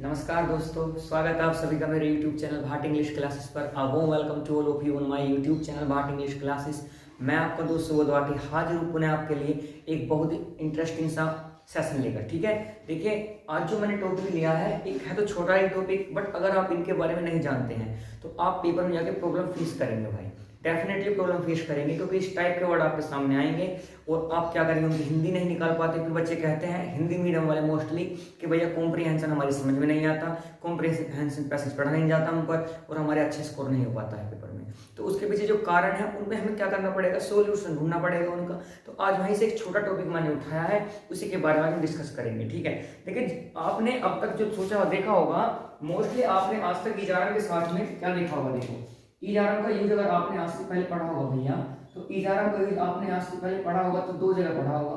नमस्कार दोस्तों, स्वागत है आप सभी का मेरे YouTube channel Bhat English classes पर। A warm welcome to all of you on my YouTube channel Bhat English classes. मैं आपका दोस्त सुबोध भाटी हाजिर हूँ पुनः आपके लिए एक बहुत ही इंटरेस्टिंग सा सेशन लेकर। ठीक है, देखिए आज जो मैंने टॉपिक लिया है एक है तो छोटा ही टॉपिक, बट अगर आप इनके बारे में नहीं जानते हैं तो आप पेपर में जाके प्रॉब्लम फेस करेंगे भाई, डेफिनेटली प्रॉब्लम फेस करेंगे, क्योंकि इस टाइप के वर्ड आपके सामने आएंगे और आप क्या करेंगे, उनकी हिंदी नहीं निकाल पाते। फिर बच्चे कहते हैं हिंदी मीडियम वाले मोस्टली कि भैया कॉम्प्रिहेंशन हमारी समझ में नहीं आता, कॉम्प्रिहेंशन पैसेज पढ़ा नहीं जाता हम पर और हमारे अच्छे स्कोर नहीं हो पाता है पेपर में। तो उसके पीछे जो कारण है उनमें हमें क्या करना पड़ेगा, सोल्यूशन ढूंढना पड़ेगा उनका। तो आज वहीं से एक छोटा टॉपिक मैंने उठाया है, उसी के बारे में हम डिस्कस करेंगे। ठीक है, लेकिन आपने अब तक जो सोचा देखा होगा, मोस्टली आपने आज तक इजारा के साथ में क्या देखा होगा, देखो इजारा का यूज अगर आपने आज से पहले पढ़ा होगा भैया, तो इजारा का यूज आपने आज से पहले पढ़ा होगा तो दो जगह पढ़ा होगा,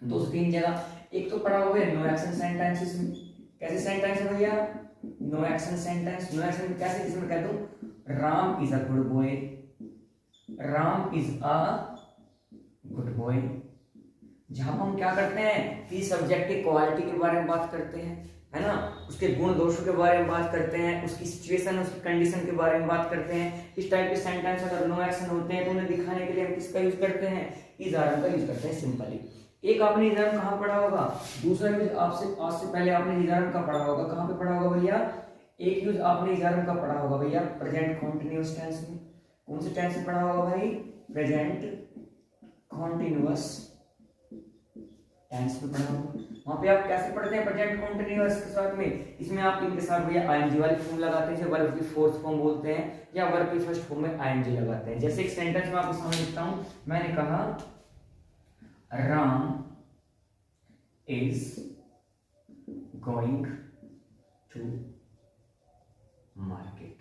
दो से तीन जगह। एक तो पढ़ा होगा नो एक्शन सेंटेंसेस में। कैसे सेंटेंस है भैया, no action sentence. No action कैसे, जिसमें कह दूं Ram is a good boy, Ram is a good boy. जहां हम क्या करते हैं कि सब्जेक्ट की क्वालिटी के बारे में बात करते हैं, है ना, उसके गुण दोषों के बारे में बात करते हैं, उसकी सिचुएशन उसकी कंडीशन के बारे में बात करते हैं। इस टाइप के सेंटेंस अगर नो एक्शन होते हैं तो उन्हें दिखाने के लिए हम किसका यूज करते हैं, इजारा का यूज करते हैं सिंपली। एक आपने इजारा कहाँ पढ़ा होगा, दूसरा यूज आपसे आज से पहले आपने इजारा का पढ़ा होगा। कहाँ पे पढ़ा होगा भैया, एक यूज आपने इजारा का पढ़ा होगा भैया प्रेजेंट कॉन्टिन्यूअस टेंस में। कौन से टेंस में पढ़ा होगा भाई, प्रेजेंट कॉन्टिन्यूअस टेंस में पढ़ा होगा। वहां पे आप कैसे पढ़ते हैं प्रेजेंट कॉन्टिन्यूअस के साथ में, इसमें आप इनके साथ भैया आईएनजी वाली फॉर्म लगाते हैं, वर्ब की फोर्थ फॉर्म बोलते हैं, या वर्ब की फर्स्ट फॉर्म में आईएनजी लगाते हैं। जैसे एक सेंटेंस में आपको सामने लिखता हूं, मैंने कहा Ram is going to market.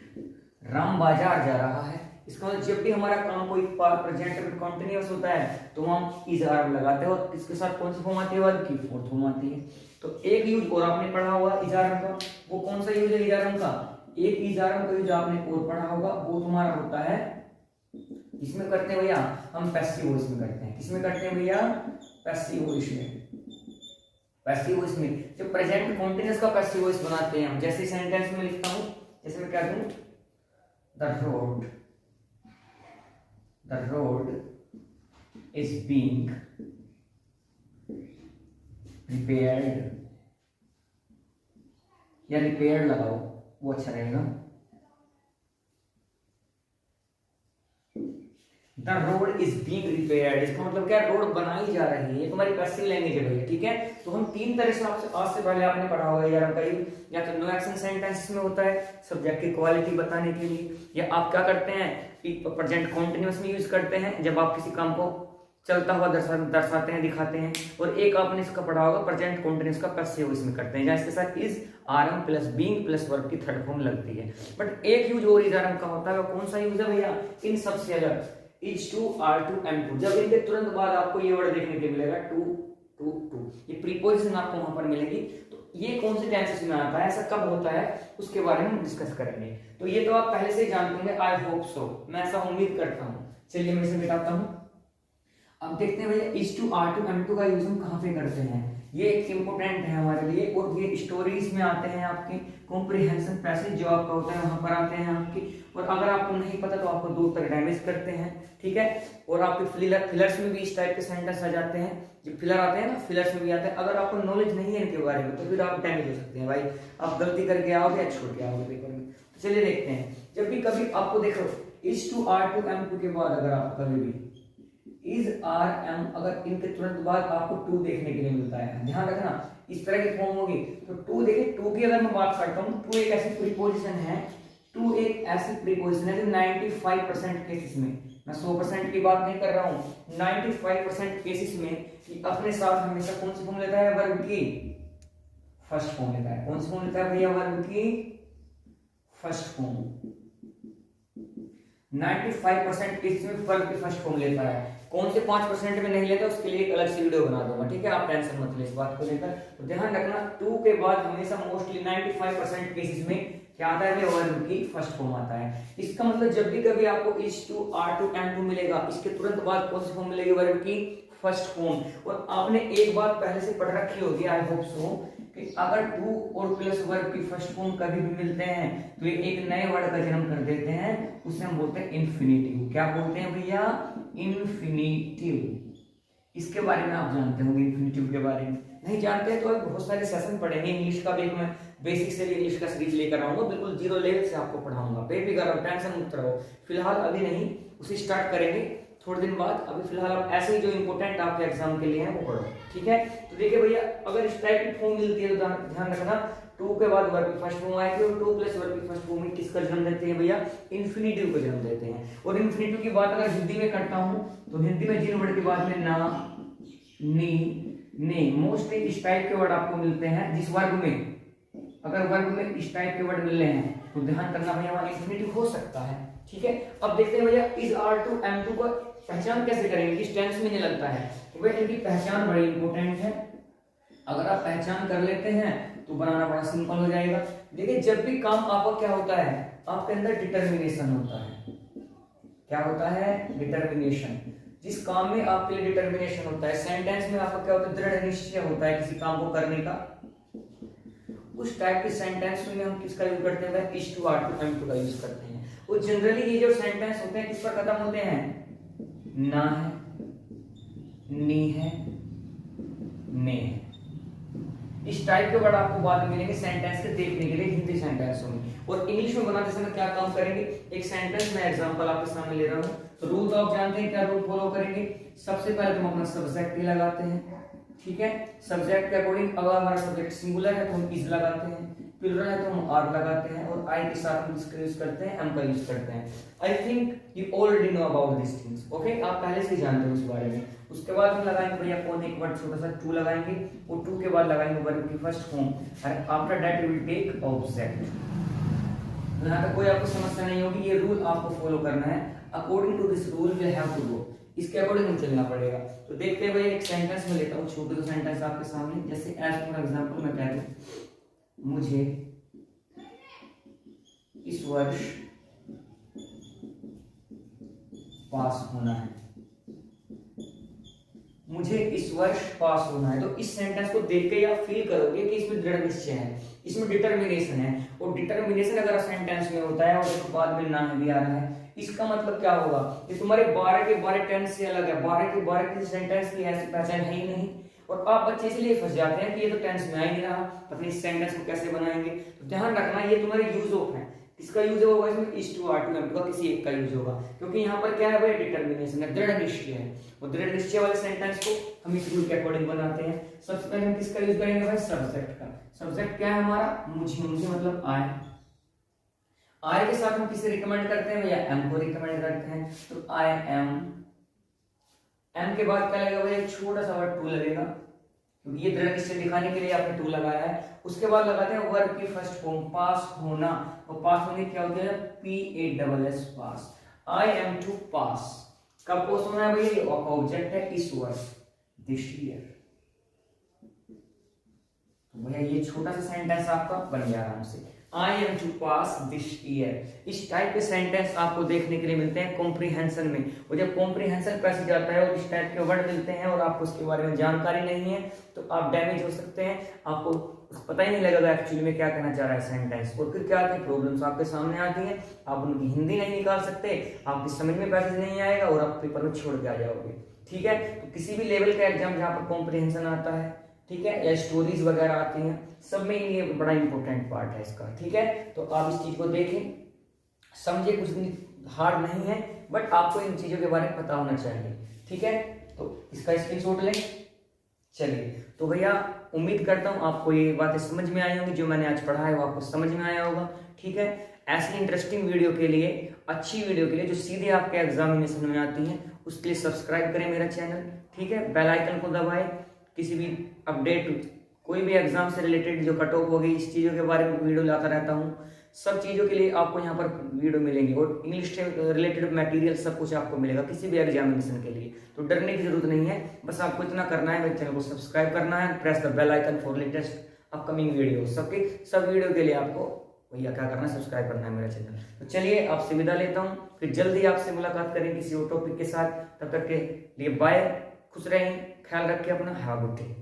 Ram बाजार जा रहा है। इसका मतलब जब भी हमारा काम कोई प्रेजेंट में कंटिन्यूअस होता है तो हम इज आर लगाते हैं, और इसके साथ कौन सी फॉर्म आती है, वर्ब की फोर्थ फॉर्म आती है। तो एक यूज और आपने पढ़ा हुआ इजारम का, वो कौन सा यूज है इजारम का, एक इजारम का यूज आपने और पढ़ा होगा, वो तुम्हारा होता है, इसमें करते हैं भैया हम पैसिव वॉइस में करते हैं। किसमें करते हैं भैया, पैसिव वॉइस में। पैसिव वॉइस में जो प्रेजेंट कॉन्टिन्यूअस का पैसिव वॉइस बनाते हैं हम। जैसे सेंटेंस में लिखता हूं, जैसे मैं कह दूं the road is being repaired, या repaired लगाओ वो अच्छा रहेगा। The road is being repaired, इसका मतलब क्या, रोड बनाई जा रही है। ये तुम्हारी पैसिव लैंग्वेज है भैया। ठीक है, तो हम तीन तरह से आपसे आज से पहले आपने पढ़ा होगा यार करीब, या तो नो एक्शन सेंटेंस में होता है सब्जेक्ट की क्वालिटी बताने के लिए, या आप क्या करते हैं प्रेजेंट कॉन्टिन्यूअस में यूज करते हैं जब आप किसी काम को चलता हुआ दर्शाते हैं, दिखाते हैं। और एक आपने इसका पढ़ा होगा प्रेजेंट कॉन्टिन्यूअस का पैसिव इसमें करते हैं, जहां इसके साथ is RM plus being plus verb की थर्ड फॉर्म लगती है। बट एक यूज और इज आरएम का होता है, कौन सा यूज है भैया, इन सबसे अलग, is to are to am to. जब इनके तुरंत बाद आपको ये वर्ड देखने को मिलेगा टू टू टू, ये प्रीपोजिशन आपको वहां पर मिलेगी। तो ये कौन से टेंसेस में आता है, ऐसा कब होता है, उसके बारे में हम डिस्कस करेंगे। तो ये तो आप पहले से ही जानते होंगे, आई होप सो, मैं ऐसा उम्मीद करता हूं। चलिए मैं इसे मिटाता हूं। अब देखते हैं भैया is to are to am to का यूज हम कहां पे करते हैं, ये एक इंपॉर्टेंट है हमारे लिए, और ये स्टोरीज में आते हैं आपके, कॉम्प्रिहेंशन पैसेज जो आपका होता है वहां पर आते हैं आपकी। और अगर आपको नहीं पता तो आपको दूर तक डैमेज करते हैं। ठीक है, और आपके फिलर्स में भी इस टाइप के सेंटेंस आ जाते हैं, जो फिलर आते हैं ना, फिलर्स में भी आते हैं। अगर आपको नॉलेज नहीं है इनके बारे में तो फिर आप डैमेज हो सकते हैं भाई, आप गलती करके आओगे या छोड़ के आओगे पेपर में। तो चलिए देखते हैं, जब भी कभी आपको देखो is to are to am to के बाद अगर आप कभी भी इज आर एम, अगर इनके तुरंत बाद आपको टू देखने के लिए मिलता है, ध्यान रखना इस तरह की फॉर्म होगी। तो टू देखिए, टू की अगर मैं बात करता हूँ, टू एक ऐसी प्रीपोजिशन है, टू एक ऐसी प्रीपोजिशन है जो 95% केसेस में, मैं 100% की बात नहीं कर रहा हूँ, 95% केसेस में अपने साथ हमेशा कौन सी फॉर्म लेता है, वर्ब की फर्स्ट फॉर्म लेता है। कौन सी फॉर्म लेता है भैया, वर्ब की फर्स्ट फॉर्म। 95% केसेस में वर्ब की फर्स्ट फॉर्म लेता है। कौन से 5% में नहीं लेता उसके लिए एक अलग से वीडियो बना दूंगा। ठीक है, आप टेंशन मत ले इस बात को लेकर। तो ध्यान रखना, टू के बाद हमेशा मोस्टली 95% केसेस में क्या आता है, वर्ब की फर्स्ट फॉर्म आता है। इसका मतलब जब भी कभी आपको is to are to am to मिलेगा, इसके तुरंत बाद कौन सी फॉर्म मिलेगी, वर्ब की फर्स्ट फॉर्म। और आपने एक बात पहले से पढ़ रखी होगी, आई होप सो, कि अगर टू और प्लस वर्ब की फर्स्ट फॉर्म कभी भी मिलते हैं तो ये एक नए वर्ड का जन्म कर देते हैं, उसे हम बोलते हैं इन्फिनेटिव। क्या बोलते हैं भैया? इन्फिनेटिव। इसके बारे में आप जानते होंगे, इन्फिनेटिव के बारे में। नहीं जानते हैं तो अब बहुत सारे सेशन पढ़ेंगे इंग्लिश का भी, एक मैं बेसिक से भी इंग्लिश का सीरीज लेकर आऊंगा, बिल्कुल जीरो लेवल से आपको पढ़ाऊंगा। बेफिक्र रहो, टेंशन मुक्त रहो। फिलहाल अभी नहीं, उसे स्टार्ट करेंगे थोड़े दिन बाद। अभी फिलहाल आप ऐसे ही जो इंपॉर्टेंट आपके एग्जाम के लिए हैं वो पढ़ो, ठीक है। तो देखिए भैया, अगर इस टाइप की फॉर्म मिलती है तो ध्यान रखना, टू के बाद वर्ब की फर्स्ट फॉर्म आएगी और टू प्लस वर्ब की फर्स्ट फॉर्म में किसका जन्म देते हैं भैया? इन्फिनेटिव को जन्म देते हैं। और इन्फिनेटिव की बात अगर हिंदी में करता हूं तो हिंदी में जिन वर्ड के बाद में ना, नी, ने, मोस्टली इस टाइप के वर्ड आपको मिलते हैं। जिस वर्ग में, अगर वर्ग में इस टाइप के वर्ड मिल रहे हैं तो ध्यान करना भैया वहां इन्फिनेटिव हो सकता है, ठीक है। अब देखते हैं भैया is are to am to का पहचान कैसे करेंगे, किस टेंस में नहीं लगता है। तो भैया इनकी पहचान बड़ी इंपॉर्टेंट है। अगर आप पहचान कर लेते हैं तो बनाना बड़ा सिंपल हो जाएगा। देखिए जब भी काम आपका क्या होता है, आपके अंदर डिटर्मिनेशन होता है। क्या होता है? डिटर्मिनेशन। जिस काम में आपके लिए डिटर्मिनेशन होता है, सेंटेंस में आपका क्या होता है? दृढ़ निश्चय होता है किसी काम को करने का। उस टाइप के सेंटेंस में हम किसका यूज करते हैं? Is to, are to, am to का यूज करते हैं। और जनरली ये जो सेंटेंस होते हैं किस पर खत्म होते हैं? ना है, नी है, ने है। इस टाइप के वर्ड आपको बाद में मिलेंगे सेंटेंस के देखने के लिए हिंदी सेंटेंसों में। और इंग्लिश में बनाते समय क्या काम करेंगे? एक सेंटेंस में एग्जांपल आपके सामने ले रहा हूं, तो रूल तो आप जानते हैं, क्या रूल फॉलो करेंगे? सबसे पहले तो हम अपना सब्जेक्ट ही लगाते हैं, ठीक है। सब्जेक्ट के अकॉर्डिंग अगर हमारा सब्जेक्ट सिंगुलर है तो हम इज लगाते हैं, प्लूरल है तो हम आर लगाते हैं, और आई के साथ हम किसका यूज करते हैं? एम का यूज करते हैं। I think you already know about this things, okay. आप पहले से जानते हो इस बारे में। उसके बाद हम लगाएंगे भैया कौन एक वर्ड छोटा सा टू लगाएंगे, और टू के बाद लगाएंगे वर्ब की first form, and after that we will take object. यहाँ तक कोई आपको समस्या नहीं होगी, ये रूल आपको फॉलो करना है। According to this rule we have to go, इसके अकॉर्डिंग हम चलना पड़ेगा। तो देखते हैं भैया, एक सेंटेंस में लेता हूँ, छोटे से सेंटेंस आपके सामने। जैसे एज फॉर एग्जांपल मैं कह दूं, मुझे इस वर्ष पास होना है, मुझे इस वर्ष पास होना है। तो इस सेंटेंस को देख के आप फील करोगे कि इसमें दृढ़ निश्चय है, इसमें डिटर्मिनेशन है। और डिटर्मिनेशन अगर सेंटेंस में होता है और उसके बाद में ना भी आ रहा है, इसका मतलब क्या होगा? ये तुम्हारे 12 के 12 टेंस से अलग है। 12 के 12 किसी सेंटेंस की ऐसी पहचान है ही नहीं। और आप बच्चे इसलिए फंस जाते हैं कि ये तो टेंस में आ ही नहीं रहा, पता नहीं इस सेंटेंस को कैसे बनाएंगे। तो ध्यान रखना, ये तुम्हारे यूज ऑफ है। किसका यूज होगा इसमें? Is to, are to, am to का किसी एक का यूज होगा, क्योंकि यहाँ पर क्या है भाई? डिटर्मिनेशन है, दृढ़ निश्चय है। और दृढ़ निश्चय वाले सेंटेंस को हम इस रूल के अकॉर्डिंग बनाते हैं। सबसे पहले हम किसका यूज करेंगे भाई? सब्जेक्ट का। सब्जेक्ट क्या है हमारा? मुझे, मुझे मतलब आई। आई के साथ हम किसे रिकमेंड करते हैं भैया? एम को रिकमेंड करते हैं। तो आई एम। एम के बाद क्या लगेगा भैया? छोटा सा वर्ड टू लगेगा, क्योंकि ये दृढ़ निश्चय दिखाने के लिए आपने टू लगाया है। उसके बाद लगाते हैं वर्ब की फर्स्ट फॉर्म, पास होना। और पास होने क्या होता है? PASS, pass. I am to pass. कब पास होना है भैया? ऑब्जेक्ट है इस वर्ष, दिस ईयर। तो भैया ये छोटा सा सेंटेंस आपका बन गया आराम से, I am to pass this year. इस टाइप के सेंटेंस आपको देखने के लिए मिलते हैं कॉम्प्रिहेंशन में। और जब कॉम्प्रिहेंशन पैसे जाता है और इस टाइप के वर्ड मिलते हैं और आपको उसके बारे में जानकारी नहीं है तो आप डैमेज हो सकते हैं, आपको पता ही नहीं लगेगा एक्चुअली में क्या कहना चाह रहा है सेंटेंस। और फिर क्या आती है? प्रॉब्लम्स आपके सामने आती हैं, आप उनकी हिंदी नहीं निकाल सकते, आपकी समझ में पैसेज नहीं आएगा और आप पेपर में छोड़ के आ जाओगे, ठीक है। तो किसी भी लेवल का एग्जाम जहाँ पर कॉम्प्रिहेंशन आता है, ठीक है, या स्टोरीज वगैरह आती हैं, सब में ये बड़ा इंपॉर्टेंट पार्ट है इसका, ठीक है। तो आप इस चीज को देखें, समझे, कुछ हार्ड नहीं है, बट आपको इन चीजों के बारे में पता होना चाहिए, ठीक है। तो इसका स्क्रीनशॉट लें। चलिए, तो भैया उम्मीद करता हूँ आपको ये बातें समझ में आई होंगी, जो मैंने आज पढ़ा है वो आपको समझ में आया होगा, ठीक है। ऐसी इंटरेस्टिंग वीडियो के लिए, अच्छी वीडियो के लिए जो सीधे आपके एग्जामिनेशन में आती है, उसके लिए सब्सक्राइब करें मेरा चैनल, ठीक है। बेल आइकन को दबाएं, किसी भी अपडेट, कोई भी एग्जाम से रिलेटेड जो कट ऑफ होगी, इस चीज़ों के बारे में वीडियो लाता रहता हूँ। सब चीज़ों के लिए आपको यहाँ पर वीडियो मिलेंगे और इंग्लिश से रिलेटेड मटेरियल सब कुछ आपको मिलेगा किसी भी एग्जामिनेशन के लिए। तो डरने की जरूरत नहीं है, बस आपको इतना करना है, मेरे चैनल को सब्सक्राइब करना है, press the bell icon for latest upcoming video. सबके सब वीडियो के लिए आपको भैया क्या करना है? सब्सक्राइब करना है मेरा चैनल। तो चलिए, आपसे विदा लेता हूँ, फिर जल्दी आपसे मुलाकात करें किसी और टॉपिक के साथ। तब तक के लिए बाय, खुश रहें, ख्याल रखें अपना, हैव अ गुड डे।